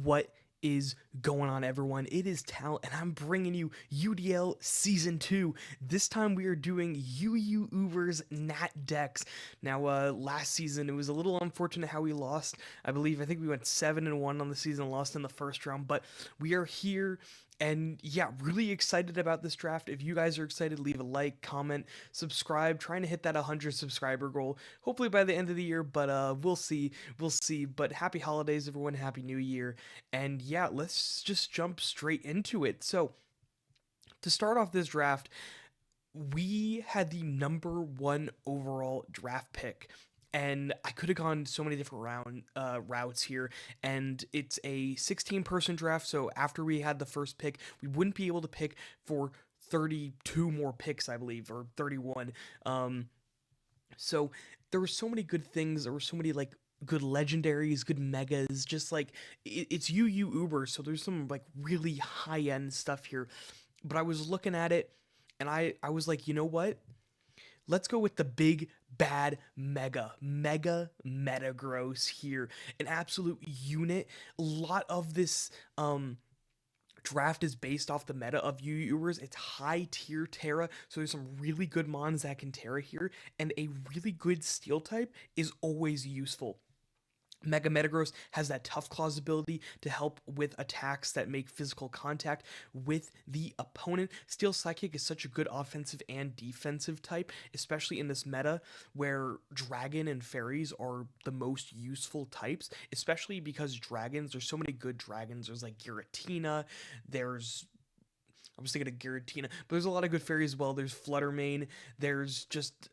What is going on, everyone? It is Tal, and I'm bringing you UDL Season 2. This time we are doing UU Uber's Nat Dex. Now, last season, it was a little unfortunate how we lost. I think we went 7-1 on the season, lost in the first round, but we are here. And yeah, really excited about this draft. If you guys are excited, leave a like, comment, subscribe. Trying to hit that 100 subscriber goal, hopefully by the end of the year. But we'll see, we'll see. But happy holidays, everyone! Happy New Year! And yeah, let's just jump straight into it. So, to start off this draft, we had the number one overall draft pick. And I could have gone so many different routes here. And it's a 16-person draft. So after we had the first pick, we wouldn't be able to pick for 32 more picks, I believe, or 31. Um, so there were so many good things. There were so many like good legendaries, good megas. Just like it's UU Uber, so there's some like really high end stuff here. But I was looking at it, and I was like, you know what? Let's go with the big bad mega Metagross here, an absolute unit. A lot of this draft is based off the meta of Ubers. It's high tier Terra, so there's some really good mons that can Terra here, and a really good steel type is always useful. Mega Metagross has that Tough Claws ability to help with attacks that make physical contact with the opponent. Steel Psychic is such a good offensive and defensive type, especially in this meta where Dragon and Fairies are the most useful types, especially because dragons, there's so many good dragons. There's like Giratina, there's I was thinking of Giratina, but there's a lot of good fairies as well. There's Fluttermane, there's just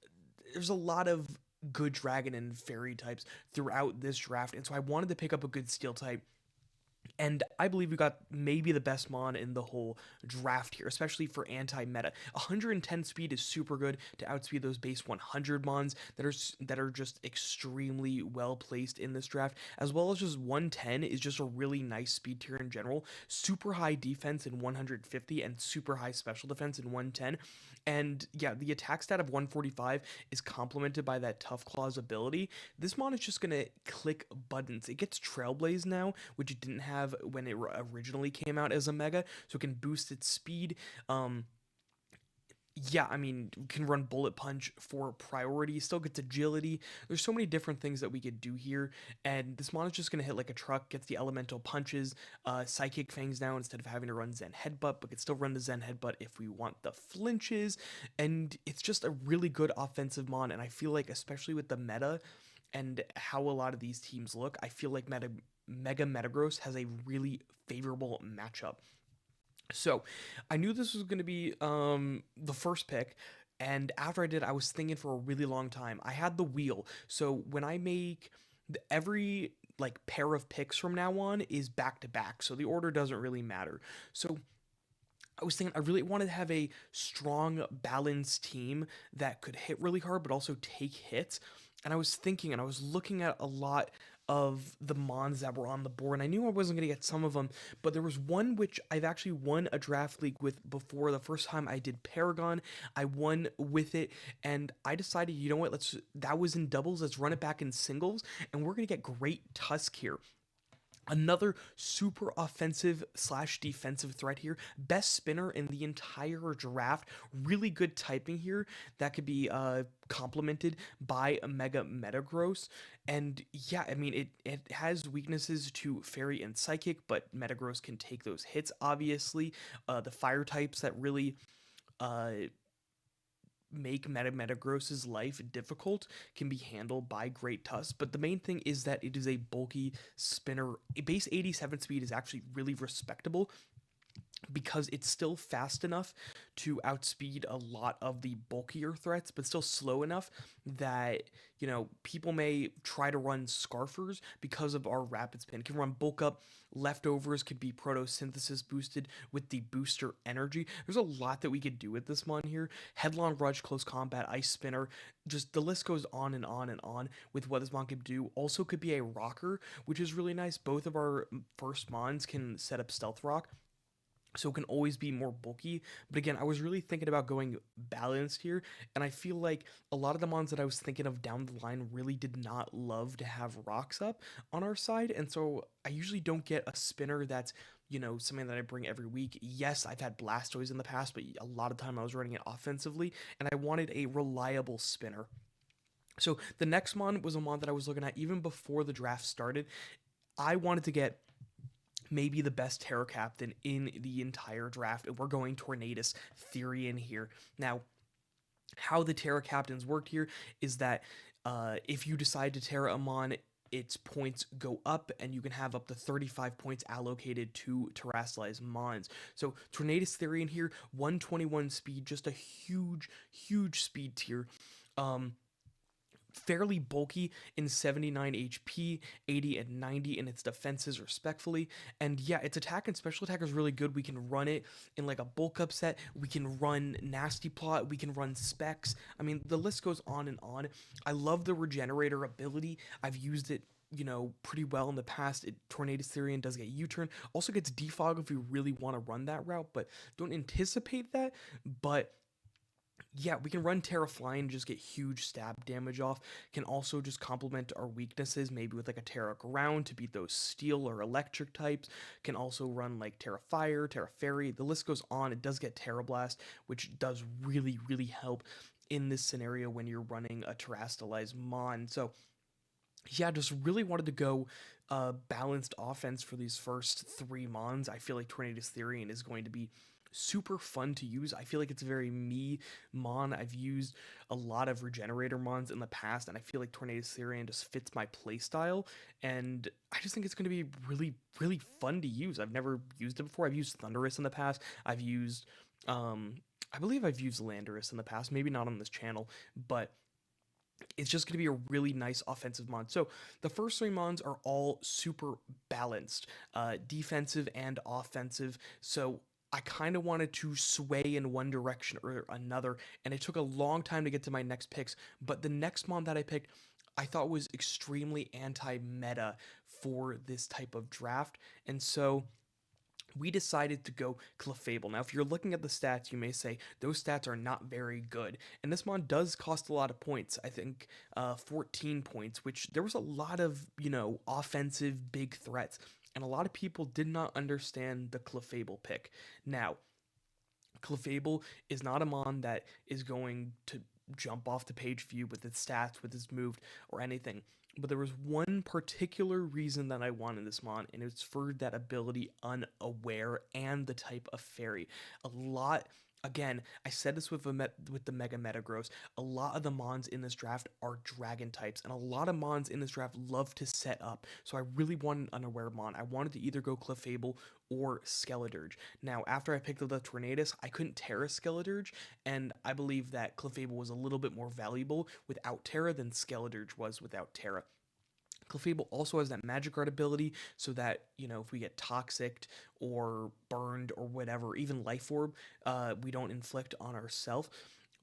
there's a lot of good dragon and fairy types throughout this draft, and so I wanted to pick up a good steel type. And I believe we got maybe the best mon in the whole draft here, especially for anti-meta. 110 speed is super good to outspeed those base 100 mons that are just extremely well placed in this draft, as well as just 110 is just a really nice speed tier in general. Super high defense in 150 and super high special defense in 110. And yeah, the attack stat of 145 is complemented by that Tough Claws ability. This mon is just gonna click buttons. It gets Trailblaze now, which it didn't have when it originally came out as a mega, so it can boost its speed. Yeah, I mean, can run Bullet Punch for priority, still gets agility. There's so many different things that we could do here, and this mon is just gonna hit like a truck, gets the elemental punches, Psychic Fangs now instead of having to run Zen Headbutt, but can still run the Zen Headbutt if we want the flinches, and it's just a really good offensive mon, and I feel like, especially with the meta and how a lot of these teams look, I feel like Mega Metagross has a really favorable matchup. So I knew this was going to be the first pick. And after I did, I was thinking for a really long time. I had the wheel. So when I make every like pair of picks from now on is back to back. So the order doesn't really matter. So I was thinking I really wanted to have a strong, balanced team that could hit really hard but also take hits. And I was thinking and I was looking at a lot of the mons that were on the board. And I knew I wasn't going to get some of them, but there was one which I've actually won a draft league with before. The first time I did Paragon, I won with it, and I decided, you know what, that was in doubles, let's run it back in singles, and we're going to get great Tusk here. Another super offensive slash defensive threat here. Best spinner in the entire draft. Really good typing here that could be complemented by a Mega Metagross. And yeah, I mean, it has weaknesses to Fairy and Psychic, but Metagross can take those hits, obviously. The fire types that really uh, make Metagross's life difficult can be handled by Great Tusk, but the main thing is that it is a bulky spinner. A base 87 speed is actually really respectable because it's still fast enough to outspeed a lot of the bulkier threats, but still slow enough that, people may try to run Scarfers because of our rapid spin. Can run bulk up, leftovers could be photosynthesis boosted with the booster energy. There's a lot that we could do with this mon here. Headlong Rush, close combat, ice spinner, just the list goes on and on and on with what this mon could do. Also could be a rocker, which is really nice. Both of our first mons can set up stealth rock, so it can always be more bulky. But again, I was really thinking about going balanced here, and I feel like a lot of the mons that I was thinking of down the line really did not love to have rocks up on our side, and so I usually don't get a spinner that's something that I bring every week. Yes, I've had Blastoise in the past, but a lot of time I was running it offensively, and I wanted a reliable spinner. So the next mon was a mon that I was looking at even before the draft started. I wanted to get maybe the best Terror Captain in the entire draft, and we're going Tornadus Therian here. Now, how the Terra Captains worked here is that if you decide to Terra a mon, its points go up, and you can have up to 35 points allocated to terrestrialize mons. So Tornadus Therian here, 121 speed, just a huge, huge speed tier. Um, Fairly bulky in 79 HP, 80 and 90 in its defenses respectfully. And yeah, its attack and special attack is really good. We can run it in like a bulk up set. We can run Nasty Plot. We can run Specs. I mean, the list goes on and on. I love the Regenerator ability. I've used it pretty well in the past. Tornadus Therian does get U-turn. Also gets defog if you really want to run that route, but don't anticipate that. But yeah, we can run Terra Fly and just get huge stab damage off. Can also just complement our weaknesses, maybe with like a Terra Ground to beat those steel or electric types. Can also run like Terra Fire, Terra Fairy. The list goes on. It does get Terra Blast, which does really, really help in this scenario when you're running a Terastallized Mon. So yeah, just really wanted to go balanced offense for these first three mons. I feel like Tornadus Therian is going to be super fun to use. I feel like it's a very me mon. I've used a lot of regenerator mons in the past, and I feel like Tornadus Therian just fits my playstyle. And I just think it's going to be really, really fun to use. I've never used it before. I've used Thunderous in the past. I've used, I believe I've used Landorus in the past. Maybe not on this channel, but it's just going to be a really nice offensive mon. So the first three mons are all super balanced, defensive and offensive. So I kind of wanted to sway in one direction or another, and it took a long time to get to my next picks. But the next mon that I picked, I thought was extremely anti-meta for this type of draft, and so we decided to go Clefable. Now, if you're looking at the stats, you may say those stats are not very good. And this mon does cost a lot of points. I think 14 points, which there was a lot of, offensive big threats. And a lot of people did not understand the Clefable pick. Now, Clefable is not a mon that is going to jump off the page view with its stats, with its move, or anything. But there was one particular reason that I wanted this mon, and it's for that ability Unaware and the type of fairy. A lot. Again, I said this with the Mega Metagross. A lot of the mons in this draft are dragon types, and a lot of mons in this draft love to set up. So I really wanted an Unaware mon. I wanted to either go Clefable or Skeledirge. Now, after I picked up the Tornadus, I couldn't Terra Skeledirge, and I believe that Clefable was a little bit more valuable without Terra than Skeledirge was without Terra. Clefable also has that magic guard ability, so that if we get toxic or burned or whatever, even life orb, we don't inflict on ourselves.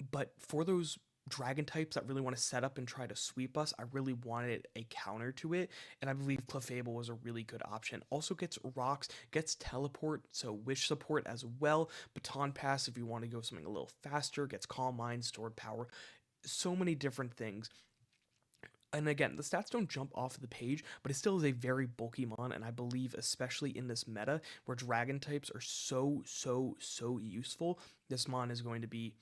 But for those dragon types that really want to set up and try to sweep us, I really wanted a counter to it, and I believe Clefable was a really good option. Also gets rocks, gets teleport, so wish support as well. Baton pass if you want to go something a little faster, gets calm mind, stored power, so many different things. And again, the stats don't jump off the page, but it still is a very bulky mon, and I believe, especially in this meta where dragon types are so, so, so useful, this mon is going to be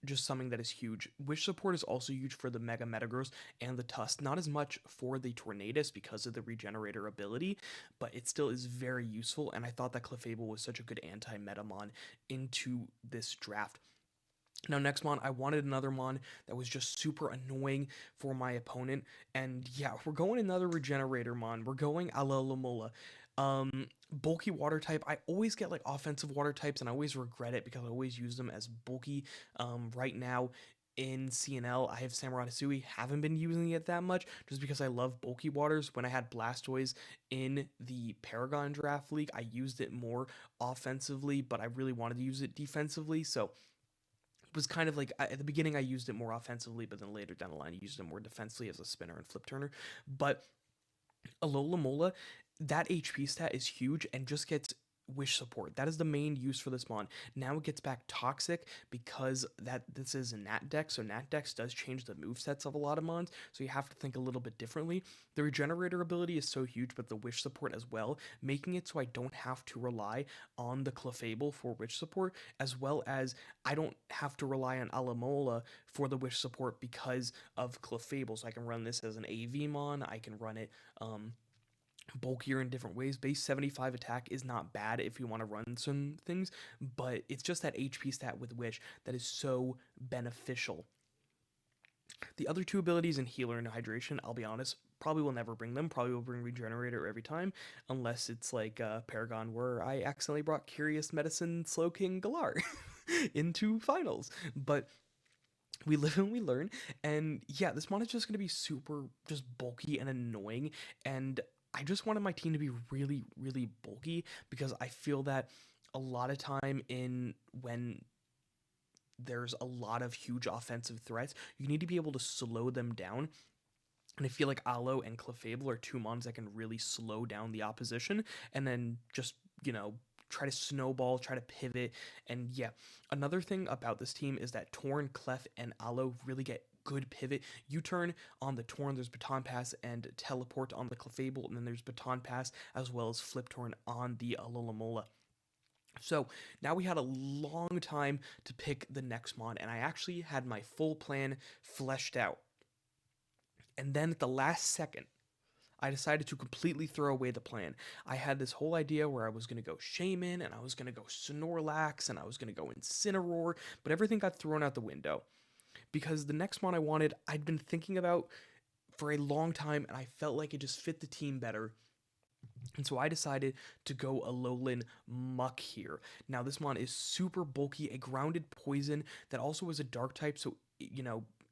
just something that is huge. Wish support is also huge for the Mega Metagross and the Tusk. Not as much for the Tornadus because of the Regenerator ability, but it still is very useful, and I thought that Clefable was such a good anti-Metamon into this draft. Now, next mon, I wanted another mon that was just super annoying for my opponent. And yeah, we're going another Regenerator mon. We're going Alola. Bulky water type. I always get like offensive water types, and I always regret it because I always use them as bulky. Right now in CNL, I have Samurai Sui. Haven't been using it that much just because I love bulky waters. When I had Blastoise in the Paragon Draft League, I used it more offensively, but I really wanted to use it defensively. So was kind of like at the beginning I used it more offensively, but then later down the line I used it more defensively as a spinner and flip turner. But Alola Mola, that HP stat is huge and just gets wish support. That is the main use for this mon. Now it gets back toxic because that this is a Nat deck, so Nat decks does change the move sets of a lot of mons, so you have to think a little bit differently. The regenerator ability is so huge, but the wish support as well, making it so I don't have to rely on the Clefable for wish support, as well as I don't have to rely on Alamola for the wish support because of Clefable. So I can run this as an AV mon. I can run it bulkier in different ways. Base 75 attack is not bad if you want to run some things, but it's just that HP stat with Wish that is so beneficial. The other two abilities in Healer and Hydration, I'll be honest, probably will never bring them. Probably will bring Regenerator every time, unless it's like Paragon, where I accidentally brought Curious Medicine Slowking Galar into finals. But we live and we learn, and yeah, this mod is just going to be super just bulky and annoying, and I just wanted my team to be really, really bulky because I feel that a lot of time in when there's a lot of huge offensive threats, you need to be able to slow them down. And I feel like Aloe and Clefable are two mons that can really slow down the opposition and then just, try to snowball, try to pivot. And yeah, another thing about this team is that Torn, Clef, and Aloe really get good pivot. U-turn on the Torn, there's Baton Pass and Teleport on the Clefable, and then there's Baton Pass as well as Flip Torn on the Alomola. So now we had a long time to pick the next mod, and I actually had my full plan fleshed out. And then at the last second, I decided to completely throw away the plan. I had this whole idea where I was going to go Shaman, and I was going to go Snorlax, and I was going to go Incineroar, but everything got thrown out the window. Because the next mod I wanted, I'd been thinking about for a long time, and I felt like it just fit the team better. And so I decided to go Alolan Muck here. Now, this mon is super bulky, a grounded poison that also is a dark type, so,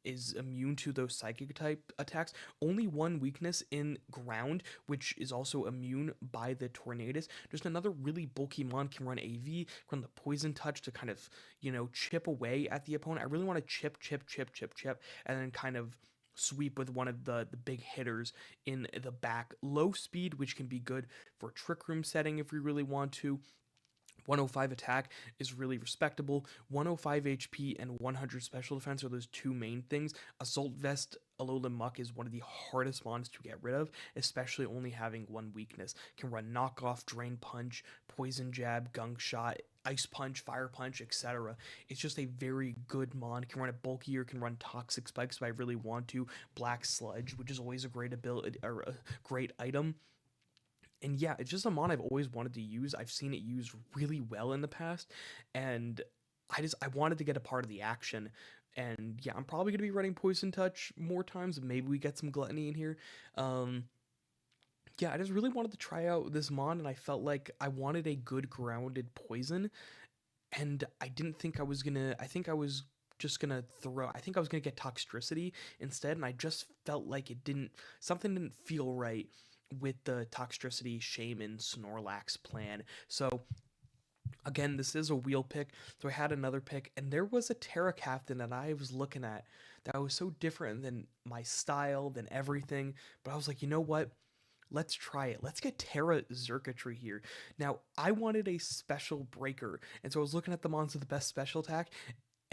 is immune to those psychic type attacks. Only one weakness in ground, which is also immune by the Tornadus. Just another really bulky mon, can run AV, run the Poison Touch to kind of, chip away at the opponent. I really want to chip, chip, chip, chip, chip, and then kind of sweep with one of the big hitters in the back. Low speed, which can be good for Trick Room setting if we really want to. 105 attack is really respectable. 105 HP and 100 special defense are those two main things. Assault Vest Alolan Muck is one of the hardest mons to get rid of, especially only having one weakness. Can run Knockoff, Drain Punch, Poison Jab, Gunk Shot, Ice Punch, Fire Punch, etc. It's just a very good mon. Can run it bulkier, can run Toxic Spikes if I really want to. Black Sludge, which is always a great ability or a great item. And yeah, it's just a mon I've always wanted to use. I've seen it used really well in the past, and I wanted to get a part of the action. And yeah, I'm probably gonna be running Poison Touch more times. Maybe we get some Gluttony in here. Um, yeah, I just really wanted to try out this mon, and I felt like I wanted a good grounded poison, and I didn't think I was gonna. I think I was just gonna throw. I think I was gonna get Toxtricity instead, and I just felt like it didn't. Something didn't feel right with the Toxtricity Shaman Snorlax plan. So again, this is a wheel pick. So I had another pick, and there was a Terra Captain that I was looking at that was so different than my style, than everything. But I was like, you know what? Let's try it. Let's get Terra Xurkitree here. Now, I wanted a special breaker, and so I was looking at the mons with the best special attack,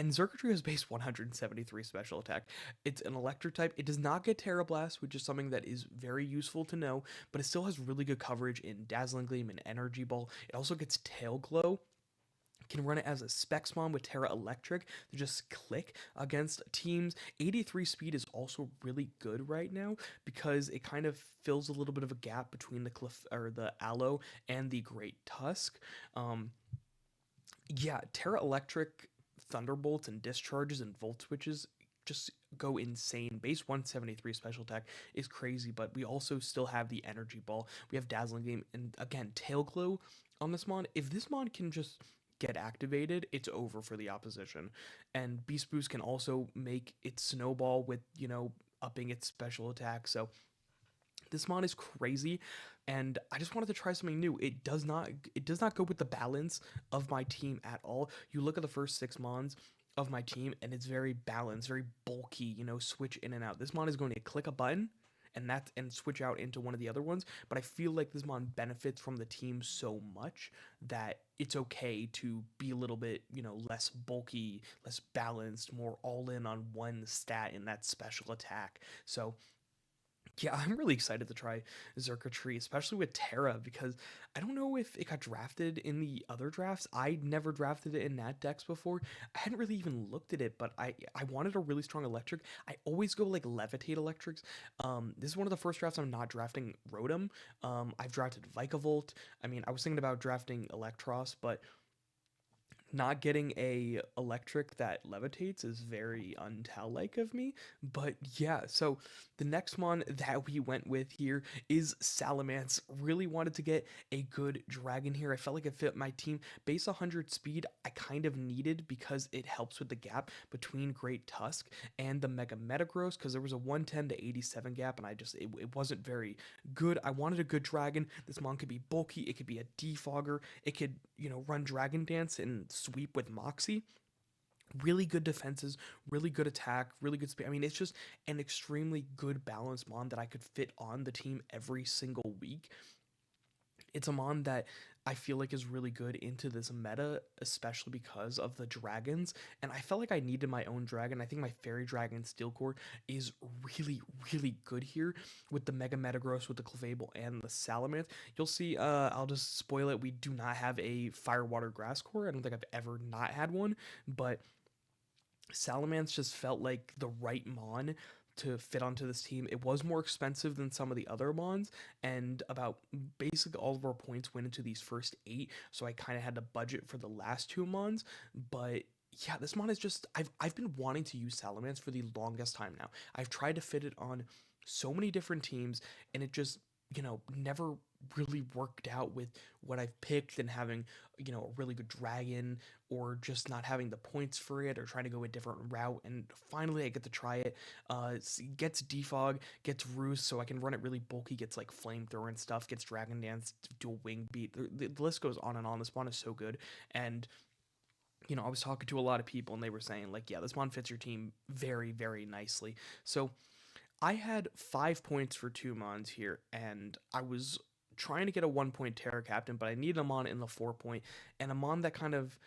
and Xurkitree has base 173 special attack. It's an electric type. It does not get Terra Blast, which is something that is very useful to know, but it still has really good coverage in Dazzling Gleam and Energy Ball. It also gets Tail Glow. Can run it as a Spexmon with Terra Electric to just click against teams. 83 speed is also really good right now because it kind of fills a little bit of a gap between the Aloe and the Great Tusk. Um, yeah, Terra Electric, Thunderbolts, and Discharges and Volt Switches just go insane. Base 173 special attack is crazy, but we also still have the Energy Ball. We have Dazzling Gleam, and again, Tail Glow on this mon. If this mon can just get activated, it's over for the opposition. And Beast Boost can also make it snowball with, upping its special attack. So this mon is crazy, and I just wanted to try something new. It does not go with the balance of my team at all. You look at the first six mons of my team, and it's very balanced, very bulky. Switch in and out. This mon is going to click a button and switch out into one of the other ones. But I feel like this mon benefits from the team so much that it's okay to be a little bit, less bulky, less balanced, more all in on one stat in that special attack. So yeah, I'm really excited to try Tree, especially with Terra, because I don't know if it got drafted in the other drafts. I never drafted it in Nat decks before. I hadn't really even looked at it, but I wanted a really strong electric. I always go like levitate electrics. This is one of the first drafts I'm not drafting Rotom. I've drafted Vikavolt. I mean, I was thinking about drafting Electros, but not getting a electric that levitates is very untal like of me. But yeah, so the next one that we went with here is Salamence. Really wanted to get a good dragon here. I felt like it fit my team. Base 100 speed I kind of needed because it helps with the gap between Great Tusk and the Mega Metagross, because there was a 110 to 87 gap and it wasn't very good. I wanted a good dragon. This mon could be bulky, it could be a defogger, it could, run Dragon Dance and sweep with Moxie. Really good defenses, really good attack, really good speed. I mean, it's just an extremely good balanced mon that I could fit on the team every single week. It's a mon that I feel like is really good into this meta, especially because of the dragons. And I felt like I needed my own dragon. I think my Fairy Dragon Steel Core is really, really good here with the Mega Metagross, with the Clefable, and the Salamence. You'll see, I'll just spoil it. We do not have a Fire Water Grass Core. I don't think I've ever not had one, but Salamence just felt like the right mon to fit onto this team. It was more expensive than some of the other mons, and about basically all of our points went into these first 8, so I kind of had to budget for the last 2 mons. But yeah, this mon is just I've been wanting to use Salamence for the longest time now. I've tried to fit it on so many different teams, and it just never really worked out with what I've picked, and having a really good dragon, or just not having the points for it, or trying to go a different route. And finally I get to try it. Gets defog, gets roost, so I can run it really bulky, gets like flamethrower and stuff, gets dragon dance, dual wing beat. The list goes on and on. This one is so good. And I was talking to a lot of people, and they were saying like, yeah, this one fits your team very, very nicely. So I had 5 points for 2 mons here, and I was trying to get a 1 point Terra Captain, but I needed a mon in the 4 point, and a mon that kind of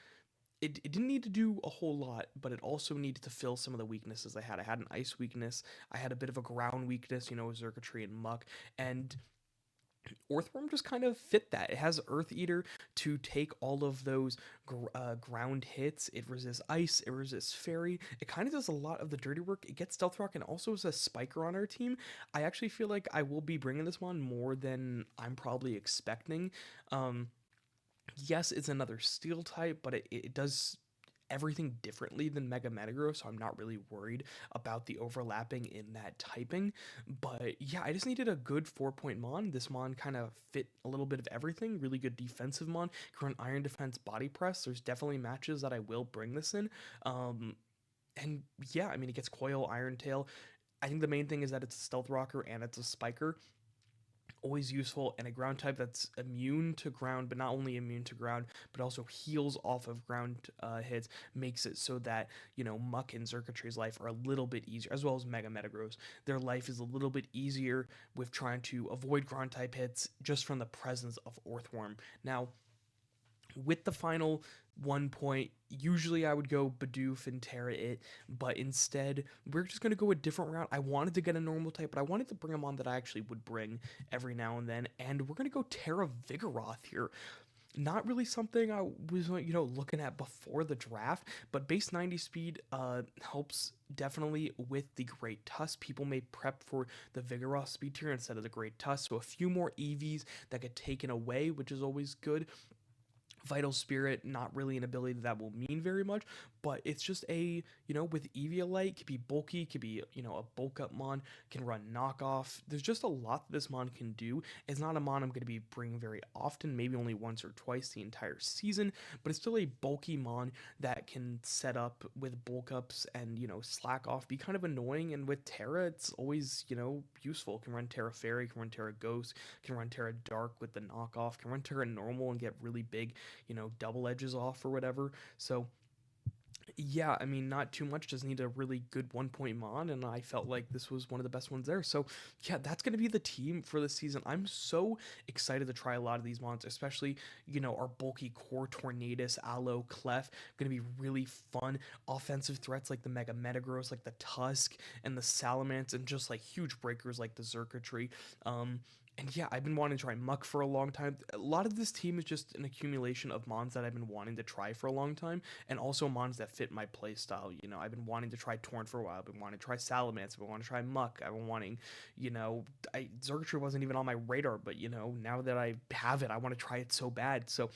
it didn't need to do a whole lot, but it also needed to fill some of the weaknesses I had. I had an ice weakness, I had a bit of a ground weakness, Xurkitree and Muck, and Earthworm just kind of fit that. It has Earth Eater to take all of those ground hits. It resists ice, it resists fairy. It kind of does a lot of the dirty work. It gets Stealth Rock and also is a spiker on our team. I actually feel like I will be bringing this one more than I'm probably expecting. Um, yes, it's another steel type, but it does everything differently than Mega Metagross, so I'm not really worried about the overlapping in that typing. But yeah, I just needed a good 4 point mon. This mon kind of fit a little bit of everything. Really good defensive mon. Can run Iron Defense, Body Press. There's definitely matches that I will bring this in. And yeah, I mean, it gets Coil, Iron Tail. I think the main thing is that it's a Stealth Rocker and it's a Spiker, always useful. And a ground type that's immune to ground, but not only immune to ground, but also heals off of ground hits, makes it so that Muck and Xurkitree's life are a little bit easier, as well as Mega Metagross. Their life is a little bit easier with trying to avoid ground type hits just from the presence of Earthworm. Now, with the final 1 point, usually I would go Bidoof and Terra it, but instead we're just going to go a different route. I wanted to get a normal type, but I wanted to bring them on that I actually would bring every now and then, and we're going to go Terra Vigoroth here. Not really something I was looking at before the draft, but base 90 speed helps definitely with the Great Tusk. People may prep for the Vigoroth speed tier instead of the Great Tusk, so a few more EVs that get taken away, which is always good. Vital Spirit, not really an ability that will mean very much, but it's just with Eviolite, could be bulky, could be, a bulk up mon, can run knockoff. There's just a lot that this mon can do. It's not a mon I'm going to be bringing very often, maybe only once or twice the entire season, but it's still a bulky mon that can set up with bulk ups and, slack off, be kind of annoying. And with Terra, it's always, useful. Can run Terra Fairy, can run Terra Ghost, can run Terra Dark with the knockoff, can run Terra Normal and get really big double edges off or whatever. So Yeah, I mean, not too much. Just need a really good 1 point mod, and I felt like this was one of the best ones there. So, yeah, that's gonna be the team for this season. I'm so excited to try a lot of these mods, especially our bulky core Tornadus, Aloe, Clef. Gonna be really fun. Offensive threats like the Mega Metagross, like the Tusk and the Salamence, and just like huge breakers like the Xurkitree. Um, and yeah, I've been wanting to try Muck for a long time. A lot of this team is just an accumulation of mons that I've been wanting to try for a long time, and also mons that fit my playstyle. I've been wanting to try Torn for a while. I've been wanting to try Salamence. I've been wanting to try Muck. I've been wanting, Xurkitree wasn't even on my radar, but now that I have it, I want to try it so bad. So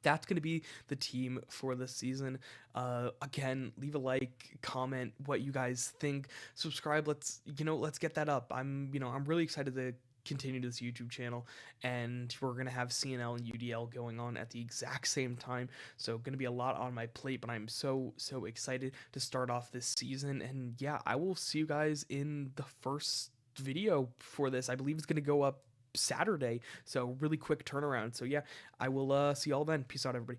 that's going to be the team for this season. Again, leave a like, comment what you guys think, subscribe. Let's get that up. I'm really excited to continue this YouTube channel, and we're gonna have CNL and UDL going on at the exact same time. So gonna be a lot on my plate, but I'm so excited to start off this season. And yeah, I will see you guys in the first video for this. I believe it's gonna go up Saturday, so really quick turnaround. So yeah, I will see y'all then. Peace out, everybody.